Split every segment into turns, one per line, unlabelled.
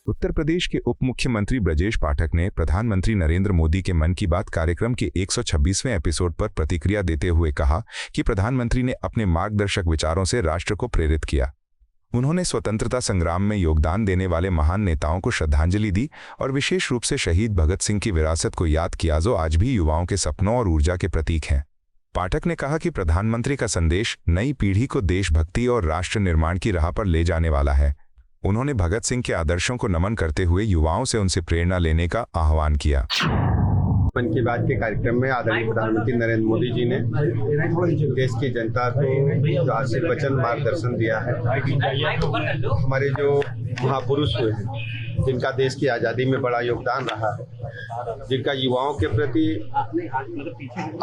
उत्तर प्रदेश के उप मुख्यमंत्री ब्रजेश पाठक ने प्रधानमंत्री नरेंद्र मोदी के मन की बात कार्यक्रम के 126वें एपिसोड पर प्रतिक्रिया देते हुए कहा कि प्रधानमंत्री ने अपने मार्गदर्शक विचारों से राष्ट्र को प्रेरित किया। उन्होंने स्वतंत्रता संग्राम में योगदान देने वाले महान नेताओं को श्रद्धांजलि दी और विशेष रूप से शहीद भगत सिंह की विरासत को याद किया, जो आज भी युवाओं के सपनों और ऊर्जा के प्रतीक हैं। पाठक ने कहा कि प्रधानमंत्री का संदेश नई पीढ़ी को देशभक्ति और राष्ट्र निर्माण की राह पर ले जाने वाला है। उन्होंने भगत सिंह के आदर्शों को नमन करते हुए युवाओं से उनसे प्रेरणा लेने का आह्वान किया।
मन की बात के कार्यक्रम में आदरणीय प्रधानमंत्री नरेंद्र मोदी जी ने देश की जनता को आशीर्वचन वचन मार्गदर्शन दिया है। हमारे जो महापुरुष हुए हैं, जिनका देश की आज़ादी में बड़ा योगदान रहा है, जिनका युवाओं के प्रति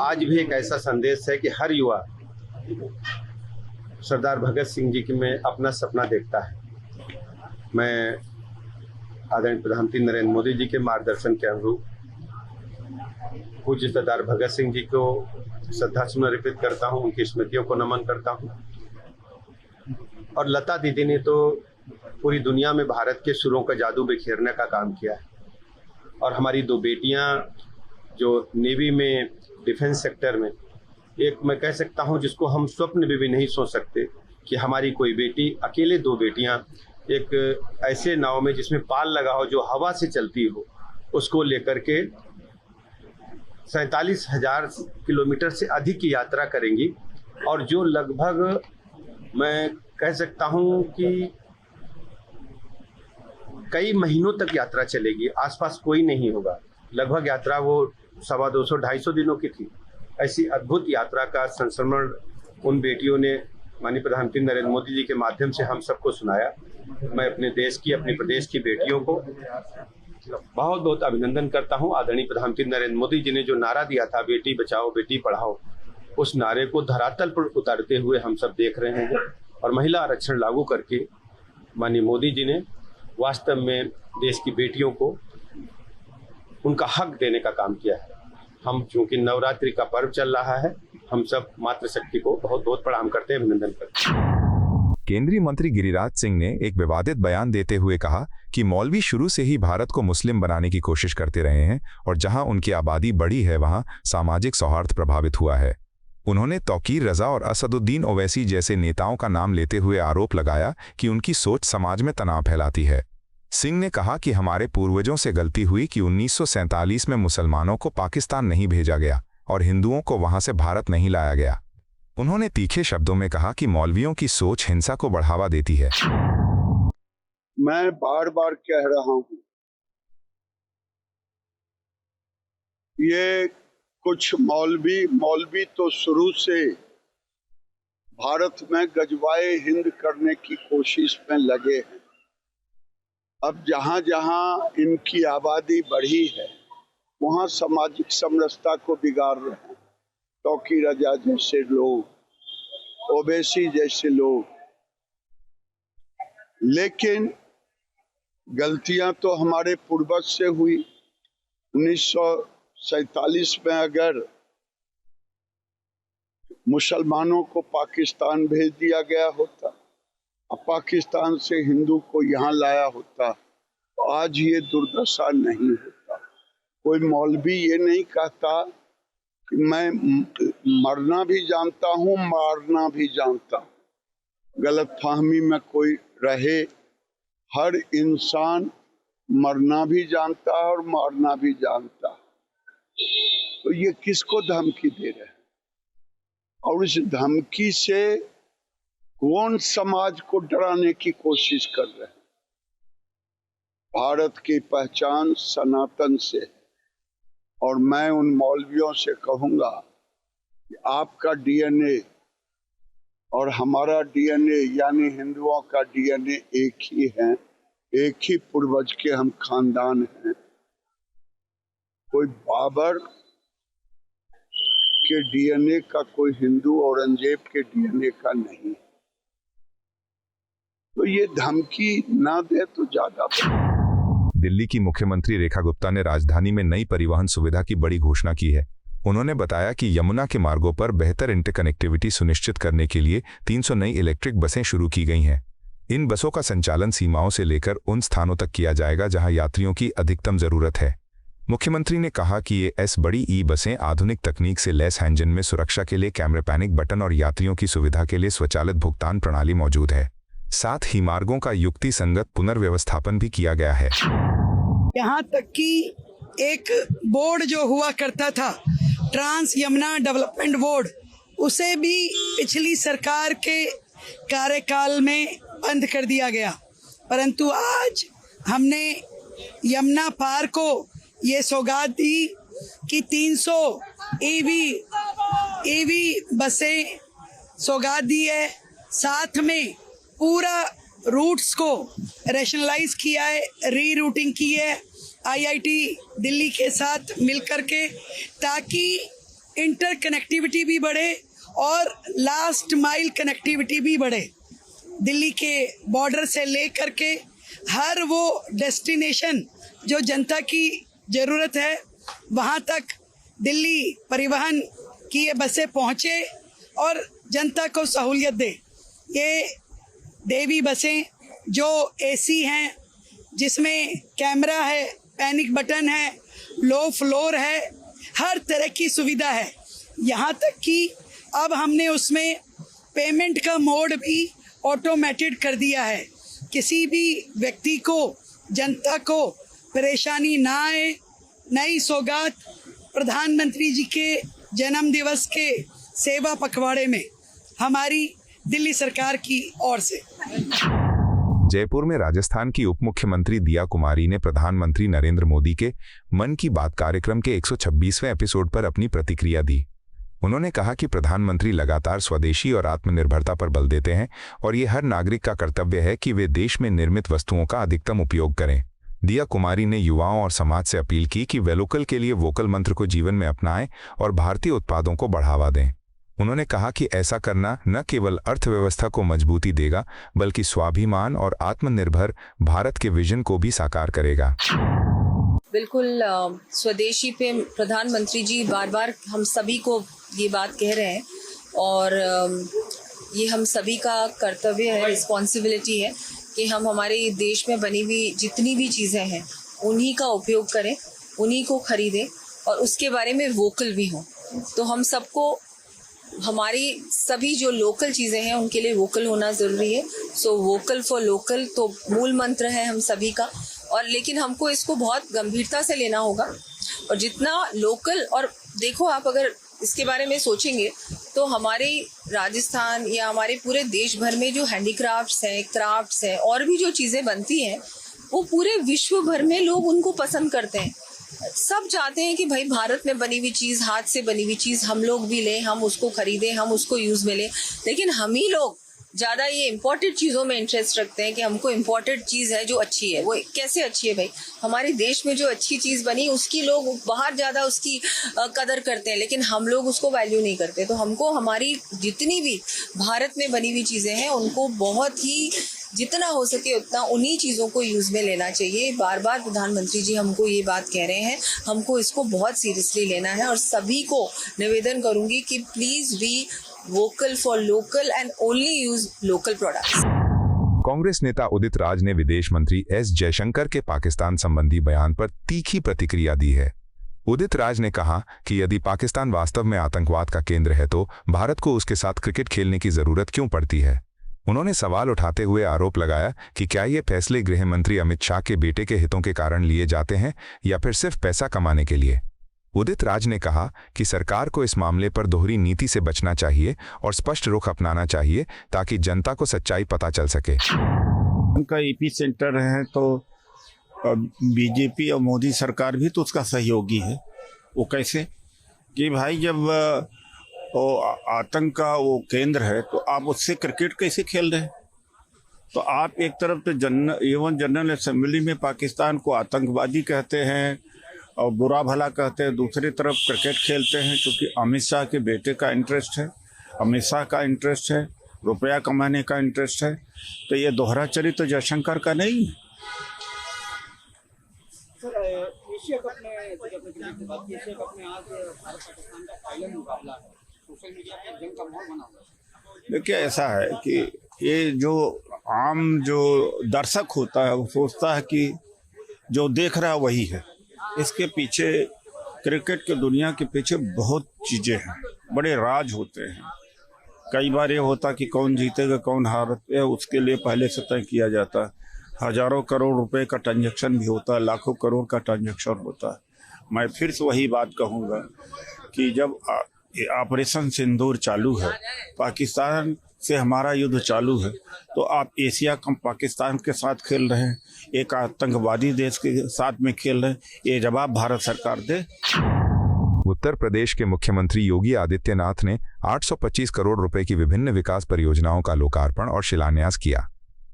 आज भी एक ऐसा संदेश है कि हर युवा सरदार भगत सिंह जी की में अपना सपना देखता है। मैं आदरणीय प्रधानमंत्री नरेंद्र मोदी जी के मार्गदर्शन के अनुरूप पूज्य सरदार भगत सिंह जी को श्रद्धासुमन अर्पित करता हूं, उनकी स्मृतियों को नमन करता हूं। और लता दीदी ने तो पूरी दुनिया में भारत के सुरों का जादू बिखेरने का काम किया है। और हमारी दो बेटियां जो नेवी में डिफेंस सेक्टर में, एक मैं कह सकता हूं जिसको हम स्वप्न में भी नहीं सोच सकते कि हमारी कोई बेटी, अकेले दो बेटियां एक ऐसे नाव में जिसमें पाल लगा हो, जो हवा से चलती हो, उसको लेकर के 47,000 किलोमीटर से अधिक की यात्रा करेंगी। और जो लगभग मैं कह सकता हूं कि कई महीनों तक यात्रा चलेगी, आसपास कोई नहीं होगा। लगभग यात्रा वो 250-250 दिनों की थी। ऐसी अद्भुत यात्रा का संस्मरण उन बेटियों ने माननीय प्रधानमंत्री नरेंद्र मोदी जी के माध्यम से हम सबको सुनाया। मैं अपने देश की, अपने प्रदेश की बेटियों को बहुत बहुत अभिनंदन करता हूं। आदरणीय प्रधानमंत्री नरेंद्र मोदी जी ने जो नारा दिया था, बेटी बचाओ बेटी पढ़ाओ, उस नारे को धरातल पर उतारते हुए हम सब देख रहे हैं। और महिला आरक्षण लागू करके माननीय मोदी जी ने वास्तव में देश की बेटियों को उनका हक देने का काम किया है। हम चूंकि नवरात्रि का पर्व चल रहा है, हम सब मातृशक्ति को बहुत बहुत प्रणाम करते हैं, अभिनंदन करते हैं।
केंद्रीय मंत्री गिरिराज सिंह ने एक विवादित बयान देते हुए कहा कि मौलवी शुरू से ही भारत को मुस्लिम बनाने की कोशिश करते रहे हैं और जहां उनकी आबादी बढ़ी है, वहां सामाजिक सौहार्द प्रभावित हुआ है। उन्होंने तौकीर रजा और असदुद्दीन ओवैसी जैसे नेताओं का नाम लेते हुए आरोप लगाया कि उनकी सोच समाज में तनाव फैलाती है। सिंह ने कहा कि हमारे पूर्वजों से गलती हुई कि 1947 में मुसलमानों को पाकिस्तान नहीं भेजा गया और हिंदुओं को वहां से भारत नहीं लाया गया। उन्होंने तीखे शब्दों में कहा कि मौलवियों की सोच हिंसा को बढ़ावा देती है।
मैं बार बार कह रहा हूं, ये कुछ मौलवी तो शुरू से भारत में गजवाए हिंद करने की कोशिश में लगे हैं। अब जहां जहां इनकी आबादी बढ़ी है, वहां सामाजिक समरसता को बिगाड़ रहे हैं। तौकीर रजा जैसे लोग, ओवैसी जैसे लोग। लेकिन गलतियां तो हमारे पूर्वज से हुई। 1947 में अगर मुसलमानों को पाकिस्तान भेज दिया गया होता और पाकिस्तान से हिंदू को यहाँ लाया होता, तो आज ये दुर्दशा नहीं होता। कोई मौलवी ये नहीं कहता कि मैं मरना भी जानता हूँ, मारना भी जानता हूँ। गलतफहमी में कोई रहे, हर इंसान मरना भी जानता है और मारना भी जानता है। तो ये किसको धमकी दे रहे हैं? और इस धमकी से कौन समाज को डराने की कोशिश कर रहे हैं? भारत की पहचान सनातन से है। और मैं उन मौलवियों से कहूंगा कि आपका डीएनए और हमारा डीएनए यानी हिंदुओं का डीएनए एक ही है, एक ही पूर्वज के हम खानदान हैं। कोई बाबर के डीएनए का कोई हिंदू औरंगजेब के डीएनए का नहीं। तो ये धमकी ना दे तो ज्यादा।
दिल्ली की मुख्यमंत्री रेखा गुप्ता ने राजधानी में नई परिवहन सुविधा की बड़ी घोषणा की है। उन्होंने बताया कि यमुना के मार्गों पर बेहतर इंटरकनेक्टिविटी सुनिश्चित करने के लिए 300 नई इलेक्ट्रिक बसें शुरू की गई हैं। इन बसों का संचालन सीमाओं से लेकर उन स्थानों तक किया जाएगा जहां यात्रियों की अधिकतम जरूरत है। मुख्यमंत्री ने कहा कि ये बड़ी ई बसें आधुनिक तकनीक से लैस हैं, जिनमें सुरक्षा के लिए कैमरे, पैनिक बटन और यात्रियों की सुविधा के लिए स्वचालित भुगतान प्रणाली मौजूद है। साथ ही मार्गों का युक्ति संगत पुनर्व्यवस्थापन भी किया गया है।
यहाँ तक कि एक बोर्ड जो हुआ करता था, ट्रांस यमुना डेवलपमेंट बोर्ड, उसे भी पिछली सरकार के कार्यकाल में बंद कर दिया गया। परंतु आज हमने यमुना पार को ये सौगात दी कि 300 ईवी बसें सौगात दी है। साथ में पूरा रूट्स को रैशनलाइज किया है, री रूटिंग की है आईआईटी दिल्ली के साथ मिलकर के, ताकि इंटर कनेक्टिविटी भी बढ़े और लास्ट माइल कनेक्टिविटी भी बढ़े। दिल्ली के बॉर्डर से लेकर के हर वो डेस्टिनेशन जो जनता की ज़रूरत है वहाँ तक दिल्ली परिवहन की ये बसें पहुँचे और जनता को सहूलियत दे। ये देवी बसें जो एसी हैं, जिसमें कैमरा है, पैनिक बटन है, लो फ्लोर है, हर तरह की सुविधा है। यहाँ तक कि अब हमने उसमें पेमेंट का मोड भी ऑटोमेटेड कर दिया है। किसी भी व्यक्ति को, जनता को परेशानी ना आए। नई सौगात प्रधानमंत्री जी के जन्म दिवस के सेवा पखवाड़े में हमारी दिल्ली सरकार की ओर से।
जयपुर में राजस्थान की उप मुख्यमंत्री दिया कुमारी ने प्रधानमंत्री नरेंद्र मोदी के मन की बात कार्यक्रम के 126वें एपिसोड पर अपनी प्रतिक्रिया दी। उन्होंने कहा कि प्रधानमंत्री लगातार स्वदेशी और आत्मनिर्भरता पर बल देते हैं और ये हर नागरिक का कर्तव्य है कि वे देश में निर्मित वस्तुओं का अधिकतम उपयोग करें। दिया कुमारी ने युवाओं और समाज से अपील की कि वे लोकल के लिए वोकल मंत्र को जीवन में अपनाएं और भारतीय उत्पादों को बढ़ावा दें। उन्होंने कहा कि ऐसा करना न केवल अर्थव्यवस्था को मजबूती देगा, बल्कि स्वाभिमान और आत्मनिर्भर भारत के विजन को भी साकार करेगा।
बिल्कुल, स्वदेशी पे प्रधानमंत्री जी बार बार हम सभी को ये बात कह रहे हैं और ये हम सभी का कर्तव्य है, रिस्पॉन्सिबिलिटी है कि हम हमारे देश में बनी हुई जितनी भी चीज़ें हैं उन्हीं का उपयोग करें, उन्हीं को खरीदें और उसके बारे में वोकल भी हों। तो हम सबको हमारी सभी जो लोकल चीज़ें हैं उनके लिए वोकल होना ज़रूरी है। सो वोकल फॉर लोकल तो मूल मंत्र है हम सभी का, और लेकिन हमको इसको बहुत गंभीरता से लेना होगा। और जितना लोकल, और देखो आप अगर इसके बारे में सोचेंगे तो हमारे राजस्थान या हमारे पूरे देश भर में जो हैंडीक्राफ्ट्स हैं, क्राफ्ट्स हैं और भी जो चीज़ें बनती हैं वो पूरे विश्व भर में लोग उनको पसंद करते हैं। सब चाहते हैं कि भाई भारत में बनी हुई चीज़, हाथ से बनी हुई चीज़ हम लोग भी लें, हम उसको खरीदें, हम उसको यूज़ में लें। लेकिन हम ही लोग ज़्यादा ये इम्पोर्टेड चीज़ों में इंटरेस्ट रखते हैं कि हमको इम्पोर्टेड चीज़ है जो अच्छी है। वो कैसे अच्छी है भाई? हमारे देश में जो अच्छी चीज़ बनी उसकी लोग बाहर ज़्यादा उसकी कदर करते हैं, लेकिन हम लोग उसको वैल्यू नहीं करते। तो हमको हमारी जितनी भी भारत में बनी हुई चीज़ें हैं उनको बहुत ही जितना हो सके उतना उन्हीं चीज़ों को यूज़ में लेना चाहिए। बार बार प्रधानमंत्री जी हमको ये बात कह रहे हैं, हमको इसको बहुत सीरियसली लेना है। और सभी को निवेदन करूँगी कि please be vocal for local and only use local products.
Congress नेता उदित राज ने विदेश मंत्री एस जयशंकर के पाकिस्तान संबंधी बयान पर तीखी प्रतिक्रिया दी है। उदित राज ने कहा कि यदि पाकिस्तान वास्तव में आतंकवाद का केंद्र है तो भारत को उसके साथ क्रिकेट खेलने की जरूरत क्यों पड़ती है। उन्होंने सवाल उठाते हुए आरोप लगाया कि क्या ये फैसले गृह मंत्री अमित शाह के बेटे के हितों के कारण लिए जाते हैं या फिर सिर्फ पैसा कमाने के लिए। उदित राज ने कहा कि सरकार को इस मामले पर दोहरी नीति से बचना चाहिए और स्पष्ट रुख अपनाना चाहिए ताकि जनता को सच्चाई पता चल सके।
उनका ईपी सेंटर है तो बीजेपी और मोदी सरकार भी तो उसका सहयोगी है। वो कैसे कि भाई जब वो आतंक का वो केंद्र है तो आप उससे क्रिकेट कैसे खेल रहे हैं? तो आप एक तरफ तो जनरल असेंबली में पाकिस्तान को आतंकवादी कहते हैं और बुरा भला कहते हैं, दूसरी तरफ क्रिकेट खेलते हैं क्योंकि अमित शाह के बेटे का इंटरेस्ट है, अमित शाह का इंटरेस्ट है, रुपया कमाने का इंटरेस्ट है। तो ये दोहरा चरित्र जयशंकर का नहीं है।
सर, एशिया कप में एशिया कप में आज भारत पाकिस्तान का फाइनल मुकाबला है, सोशल मीडिया पर जंग का माहौल बना हुआ है।
देखिए ऐसा है कि ये जो आम जो दर्शक होता है वो सोचता है कि जो देख रहा है वही है। इसके पीछे, क्रिकेट की दुनिया के पीछे बहुत चीज़ें हैं, बड़े राज होते हैं। कई बार ये होता कि कौन जीतेगा कौन हारेगा, उसके लिए पहले से तय किया जाता है। हजारों करोड़ रुपए का ट्रांजैक्शन भी होता है, लाखों करोड़ का ट्रांजैक्शन होता है। मैं फिर से वही बात कहूँगा कि जब ऑपरेशन सिंदूर चालू है, पाकिस्तान से हमारा युद्ध चालू है, तो आप एशिया कप पाकिस्तान के साथ खेल रहे हैं, एक आतंकवादी देश के साथ में खेल रहे हैं। ये जवाब भारत सरकार दे।
उत्तर प्रदेश के मुख्यमंत्री योगी आदित्यनाथ ने 825 करोड़ रुपए की विभिन्न विकास परियोजनाओं का लोकार्पण और शिलान्यास किया।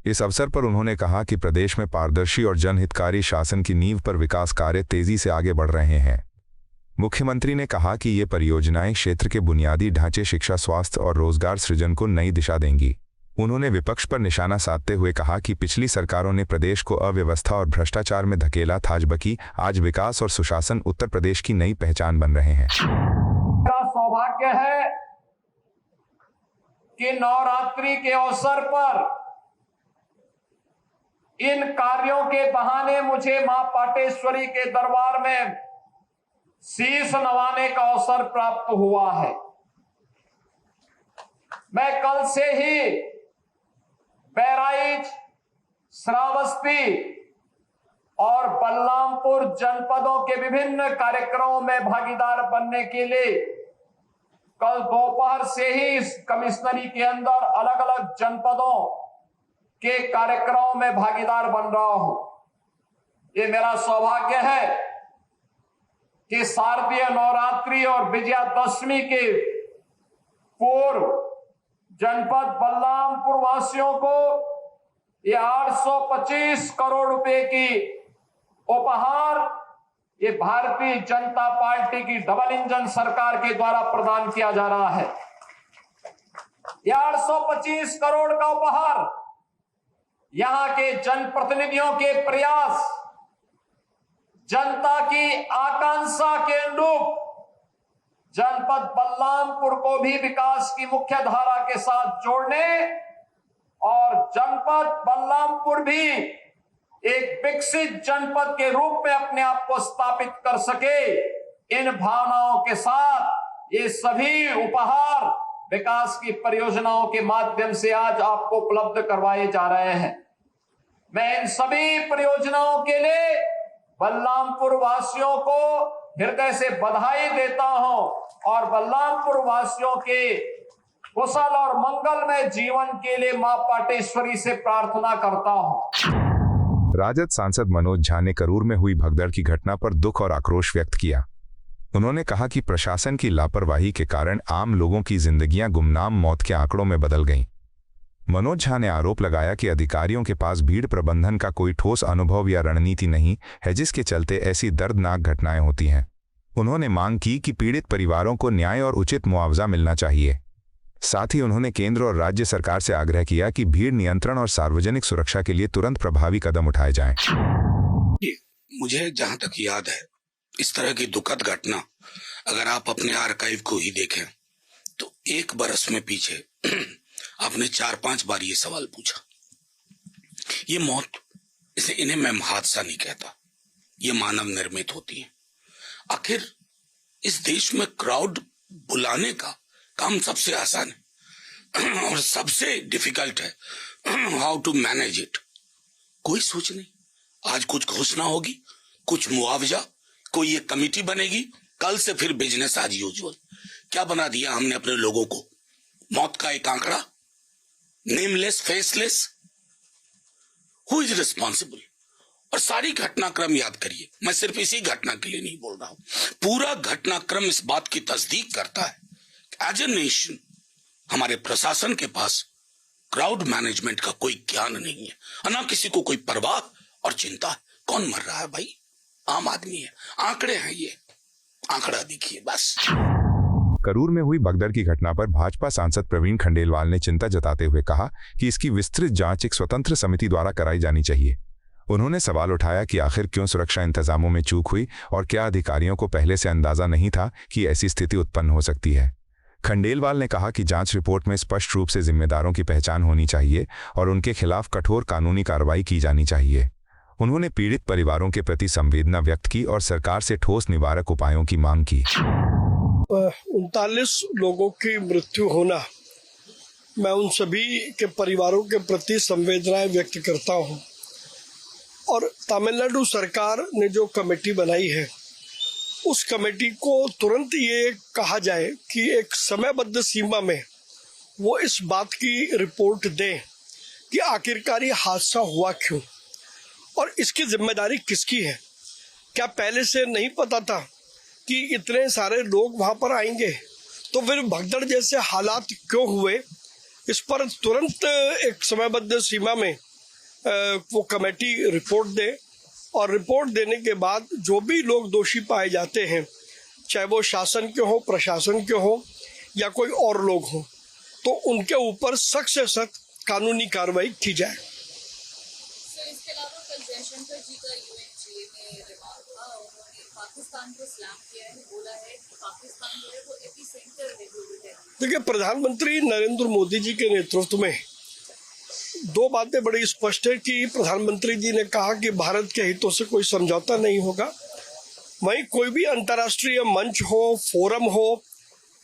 इस अवसर पर उन्होंने कहा कि प्रदेश में पारदर्शी और जनहितकारी शासन की नींव पर विकास कार्य तेजी से आगे बढ़ रहे हैं। मुख्यमंत्री ने कहा कि ये परियोजनाएं क्षेत्र के बुनियादी ढांचे, शिक्षा, स्वास्थ्य और रोजगार सृजन को नई दिशा देंगी। उन्होंने विपक्ष पर निशाना साधते हुए कहा कि पिछली सरकारों ने प्रदेश को अव्यवस्था और भ्रष्टाचार में धकेला था, जबकि आज विकास और सुशासन उत्तर प्रदेश की नई पहचान बन रहे हैं।
मेरा सौभाग्य है कि नवरात्रि के अवसर पर इन कार्यों के बहाने मुझे मां पाटेश्वरी के दरबार में शीश नवाने का अवसर प्राप्त हुआ है। मैं कल से ही बहराइच, श्रावस्ती और बलरामपुर जनपदों के विभिन्न कार्यक्रमों में भागीदार बनने के लिए कल दोपहर से ही इस कमिश्नरी के अंदर अलग अलग जनपदों के कार्यक्रमों में भागीदार बन रहा हूं। ये मेरा सौभाग्य है कि शारदीय नवरात्रि और विजयादशमी के पूर्व जनपद बलरामपुर वासियों को ये 825 करोड़ रुपए की उपहार ये भारतीय जनता पार्टी की डबल इंजन सरकार के द्वारा प्रदान किया जा रहा है। ये 825 करोड़ का उपहार यहां के जनप्रतिनिधियों के प्रयास, जनता की आकांक्षा के अनुरूप जनपद बलरामपुर को भी विकास की मुख्य धारा के साथ जोड़ने और जनपद बलरामपुर भी एक विकसित जनपद के रूप में अपने आप को स्थापित कर सके, इन भावनाओं के साथ ये सभी उपहार विकास की परियोजनाओं के माध्यम से आज आपको उपलब्ध करवाए जा रहे हैं। मैं इन सभी परियोजनाओं के लिए बलरामपुर वासियों को हृदय से बधाई देता हूं और बलरामपुर वासियों के कुशल और मंगलमय जीवन के लिए मां पाटेश्वरी से प्रार्थना करता हूं।
राजद सांसद मनोज झा ने करूर में हुई भगदड़ की घटना पर दुख और आक्रोश व्यक्त किया। उन्होंने कहा कि प्रशासन की लापरवाही के कारण आम लोगों की जिंदगियां गुमनाम मौत के आंकड़ों में बदल गईं। मनोज झा ने आरोप लगाया कि अधिकारियों के पास भीड़ प्रबंधन का कोई ठोस अनुभव या रणनीति नहीं है, जिसके चलते ऐसी दर्दनाक घटनाएं होती हैं। उन्होंने मांग की कि पीड़ित परिवारों को न्याय और उचित मुआवजा मिलना चाहिए। साथ ही उन्होंने केंद्र और राज्य सरकार से आग्रह किया कि भीड़ नियंत्रण और सार्वजनिक सुरक्षा के लिए तुरंत प्रभावी कदम उठाए जाएं।
मुझे जहां तक याद है, इस तरह की दुखद घटना अगर आप अपने आर्काइव को ही देखें तो एक बरस में पीछे आपने 4-5 बार ये सवाल पूछा। ये मौत, इन्हें मैं हादसा नहीं कहता, ये मानव निर्मित होती है। आखिर इस देश में क्राउड बुलाने का काम सबसे आसान है और सबसे डिफिकल्ट है हाउ टू मैनेज इट। कोई सोच नहीं, आज कुछ घोषणा होगी, कुछ मुआवजा, कोई ये कमेटी बनेगी, कल से फिर बिजनेस एज यूजुअल। क्या बना दिया हमने अपने लोगों को? मौत का एक आंकड़ा, nameless, faceless. Who is responsible? और सारी घटनाक्रम याद करिए, मैं सिर्फ इसी घटना के लिए नहीं बोल रहा हूं, पूरा घटनाक्रम इस बात की तस्दीक करता है एज ए नेशन हमारे प्रशासन के पास क्राउड मैनेजमेंट का कोई ज्ञान नहीं है, ना किसी को कोई परवाह और चिंता है। कौन मर रहा है भाई? आम आदमी है। आंकड़े हैं, ये आंकड़ा देखिए बस।
करूर में हुई भगदड़ की घटना पर भाजपा सांसद प्रवीण खंडेलवाल ने चिंता जताते हुए कहा कि इसकी विस्तृत जांच एक स्वतंत्र समिति द्वारा कराई जानी चाहिए। उन्होंने सवाल उठाया कि आखिर क्यों सुरक्षा इंतजामों में चूक हुई और क्या अधिकारियों को पहले से अंदाजा नहीं था कि ऐसी स्थिति उत्पन्न हो सकती है। खंडेलवाल ने कहा कि जांच रिपोर्ट में स्पष्ट रूप से जिम्मेदारों की पहचान होनी चाहिए और उनके खिलाफ कठोर कानूनी कार्रवाई की जानी चाहिए। उन्होंने पीड़ित परिवारों के प्रति संवेदना व्यक्त की और सरकार से ठोस निवारक उपायों की मांग की।
39 लोगों की मृत्यु होना, मैं उन सभी के परिवारों के प्रति संवेदनाएं व्यक्त करता हूं। और तमिलनाडु सरकार ने जो कमेटी बनाई है, उस कमेटी को तुरंत ये कहा जाए कि एक समयबद्ध सीमा में वो इस बात की रिपोर्ट दें कि आखिरकार ये हादसा हुआ क्यों और इसकी जिम्मेदारी किसकी है। क्या पहले से नहीं पता था कि इतने सारे लोग वहां पर आएंगे, तो फिर भगदड़ जैसे हालात क्यों हुए। इस पर तुरंत एक समयबद्ध सीमा में वो कमेटी रिपोर्ट दे और रिपोर्ट देने के बाद जो भी लोग दोषी पाए जाते हैं, चाहे वो शासन के हो, प्रशासन के हो या कोई और लोग हो, तो उनके ऊपर सख्त से सख्त कानूनी कार्रवाई की जाए।
इसके अलावा कल जयशंकर जी का UNGA में रिमार्क था, उन्होंने पाकिस्तान को स्लैम किया है, बोला है कि पाकिस्तान जो है वो एपिसेंटर है ग्लोबल।
देखिए, प्रधानमंत्री नरेंद्र मोदी जी के नेतृत्व में दो बातें बड़ी स्पष्ट है कि प्रधानमंत्री जी ने कहा कि भारत के हितों से कोई समझौता नहीं होगा। वहीं कोई भी अंतर्राष्ट्रीय मंच हो, फोरम हो,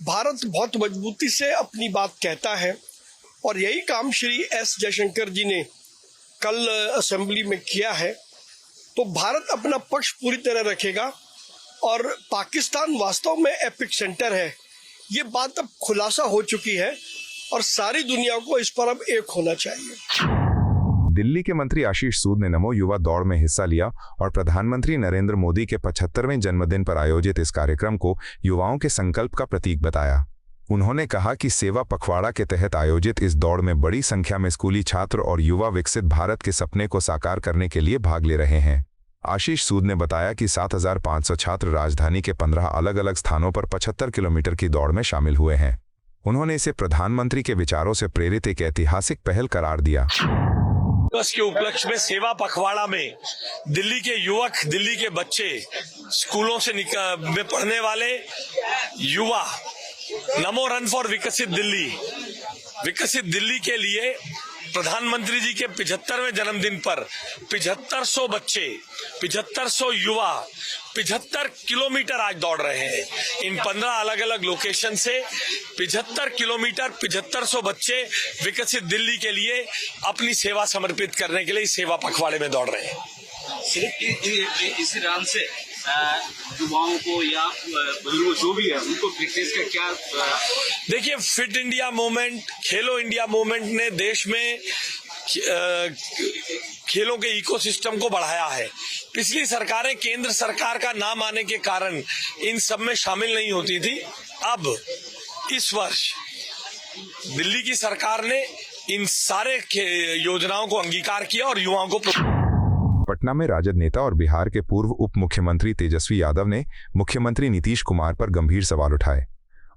भारत बहुत मजबूती से अपनी बात कहता है और यही काम श्री S जयशंकर जी ने कल असेंबली में किया है। तो भारत अपना पक्ष पूरी तरह रखेगा और पाकिस्तान वास्तव में एपिक सेंटर है, ये बात अब खुलासा हो चुकी है और सारी दुनिया को इस पर अब एक होना चाहिए।
दिल्ली के मंत्री आशीष सूद ने नमो युवा दौड़ में हिस्सा लिया और प्रधानमंत्री नरेंद्र मोदी के 75वें जन्मदिन पर आयोजित इस कार्यक्रम को युवाओं के संकल्प का प्रतीक बताया। उन्होंने कहा कि सेवा पखवाड़ा के तहत आयोजित इस दौड़ में बड़ी संख्या में स्कूली छात्र और युवा विकसित भारत के सपने को साकार करने के लिए भाग ले रहे हैं। आशीष सूद ने बताया कि 7,500 छात्र राजधानी के 15 अलग अलग स्थानों पर 75 किलोमीटर की दौड़ में शामिल हुए हैं। उन्होंने इसे प्रधानमंत्री के विचारों से प्रेरित एक ऐतिहासिक पहल करार दिया।
दिवस के उपलक्ष्य में सेवा पखवाड़ा में दिल्ली के युवक, दिल्ली के बच्चे, स्कूलों से में पढ़ने वाले युवा नमो रन फॉर विकसित दिल्ली के लिए प्रधानमंत्री जी के 75वें जन्मदिन पर 7500 बच्चे, 7500 युवा 75 किलोमीटर आज दौड़ रहे हैं। इन 15 अलग अलग लोकेशन से 75 किलोमीटर 7500 बच्चे विकसित दिल्ली के लिए अपनी सेवा समर्पित करने के लिए सेवा पखवाड़े में दौड़ रहे हैं।
सिर्फ इसी राम से युवाओं को या बुजुर्ग जो भी है उनको फिटनेस का क्या
देखिए, फिट इंडिया मूवमेंट, खेलो इंडिया मूवमेंट ने देश में खेलों के इकोसिस्टम को बढ़ाया है। पिछली सरकारें केंद्र सरकार का नाम आने के कारण इन सब में शामिल नहीं होती थी। अब इस वर्ष दिल्ली की सरकार ने इन सारे योजनाओं को अंगीकार किया और युवाओं को।
पटना में राजद नेता और बिहार के पूर्व उप मुख्यमंत्री तेजस्वी यादव ने मुख्यमंत्री नीतीश कुमार पर गंभीर सवाल उठाए।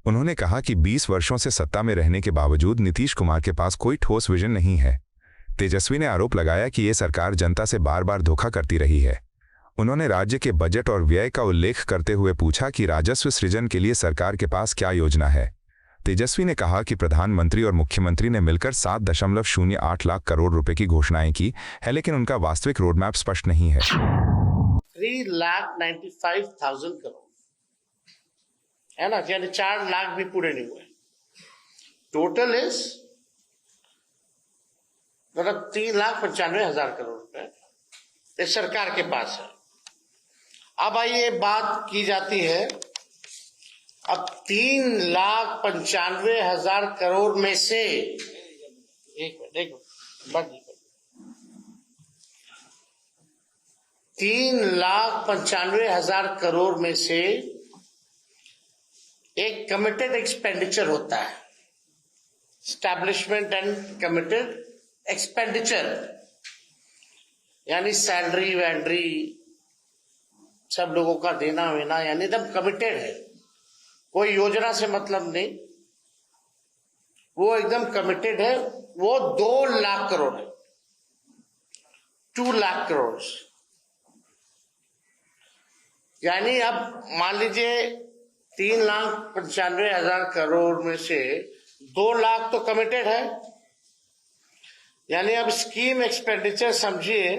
उन्होंने कहा कि 20 वर्षों से सत्ता में रहने के बावजूद नीतीश कुमार के पास कोई ठोस विजन नहीं है। तेजस्वी ने आरोप लगाया कि ये सरकार जनता से बार बार धोखा करती रही है। उन्होंने राज्य के बजट और व्यय का उल्लेख करते हुए पूछा कि राजस्व सृजन के लिए सरकार के पास क्या योजना है। तेजस्वी ने कहा कि प्रधानमंत्री और मुख्यमंत्री ने मिलकर 7.08 लाख करोड़ रुपए की घोषणाएं की है, लेकिन उनका वास्तविक रोडमैप स्पष्ट नहीं है।
3,95,000 करोड़ है ना, यानी 4 लाख भी पूरे नहीं हुए। टोटल इज मतलब 3,95,000 करोड़ रुपए इस सरकार के पास है। अब आइए बात की जाती है, अब 3,95,000 करोड़ में से एक मिनट 3,95,000 करोड़ में से एक कमिटेड एक्सपेंडिचर होता है, एस्टैब्लिशमेंट एंड कमिटेड एक्सपेंडिचर, यानी सैलरी वैलरी सब लोगों का देना वेना, यानी एकदम कमिटेड है, कोई योजना से मतलब नहीं, वो एकदम कमिटेड है। वो 2 लाख करोड़ है, 2 लाख करोड़। यानी अब मान लीजिए 3,95,000 करोड़ में से 2 लाख तो कमिटेड है, यानी अब स्कीम एक्सपेंडिचर समझिए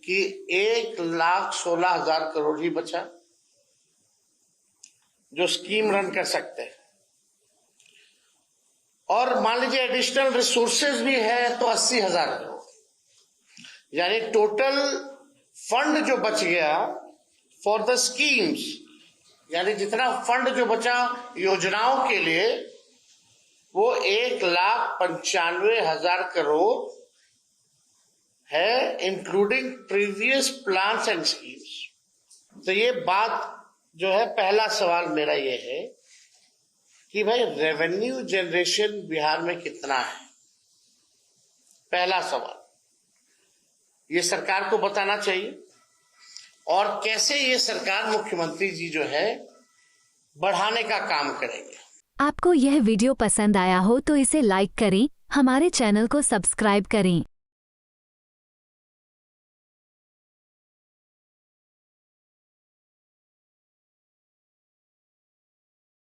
कि 1,16,000 करोड़ ही बचा जो स्कीम रन कर सकते हैं। और मान लीजिए एडिशनल रिसोर्सेज भी है तो 80,000 करोड़, यानी टोटल फंड जो बच गया फॉर द स्कीम्स, यानी जितना फंड जो बचा योजनाओं के लिए वो 1,95,000 करोड़ है, including previous plans and schemes. तो ये बात जो है, पहला सवाल मेरा ये है कि भाई रेवेन्यू जनरेशन बिहार में कितना है, पहला सवाल ये सरकार को बताना चाहिए। और कैसे ये सरकार, मुख्यमंत्री जी जो है, बढ़ाने का काम करेंगे।
आपको यह वीडियो पसंद आया हो तो इसे लाइक करें, हमारे चैनल को सब्सक्राइब करें।